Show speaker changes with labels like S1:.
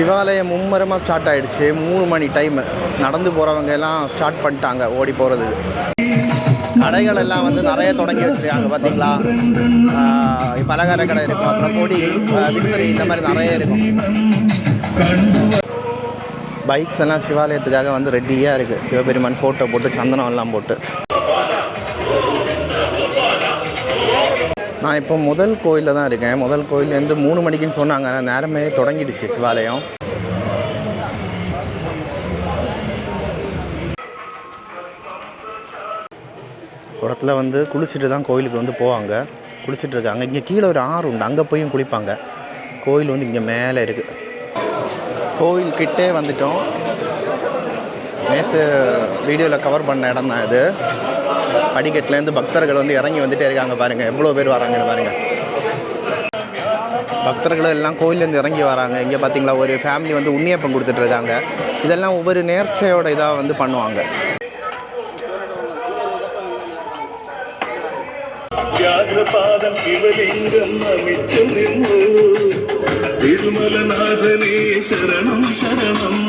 S1: சிவாலயம் மும்மரமாக ஸ்டார்ட் ஆகிடுச்சு. 3 மணி டைமு. நடந்து போகிறவங்க எல்லாம் ஸ்டார்ட் பண்ணிட்டாங்க ஓடி போகிறதுக்கு. கடைகள் எல்லாம் வந்து நிறைய தொடங்கி வச்சுருக்காங்க பார்த்தீங்களா. பலகார கடை இருக்கும், அப்புறம் பொடி விசிறி இந்த மாதிரி நிறைய இருக்கும். பைக்ஸ் எல்லாம் சிவாலயத்துக்காக வந்து ரெடியாக இருக்குது. சிவபெருமான் ஃபோட்டோ போட்டு சந்தனம் எல்லாம் போட்டு. நான் இப்போ முதல் கோயிலில் தான் இருக்கேன். முதல் கோயிலேருந்து 3 மணிக்குன்னு சொன்னாங்க. நேரமே தொடங்கிடுச்சு சிவாலயம். குளத்தில் வந்து குளிச்சுட்டு தான் கோயிலுக்கு வந்து போவாங்க. குளிச்சுட்டு இருக்காங்க. இங்கே கீழே ஒரு ஆறு உண்டு, அங்கே போயும் குளிப்பாங்க. கோயில் வந்து இங்கே மேலே இருக்குது. கோயில் கிட்டே வந்துட்டோம். நேற்று வீடியோவில் கவர் பண்ண இடம் தான் இது. படிக்கட்டுலேருந்து பக்தர்கள் வந்து இறங்கி வந்துகிட்டே இருக்காங்க. பாருங்கள் எவ்வளோ பேர் வராங்கன்னு பாருங்கள். பக்தர்கள் எல்லாம் கோயிலேருந்து இறங்கி வராங்க. இங்கே பார்த்தீங்களா ஒரு ஃபேமிலி வந்து உண்ணியப்பம் கொடுத்துட்ருக்காங்க. இதெல்லாம் ஒவ்வொரு நேர்ச்சையோட இதாக வந்து பண்ணுவாங்க.
S2: பாதம் சிவலிங்கம் அமைச்சம் திருமலநாதனே சரணம் சரணம்.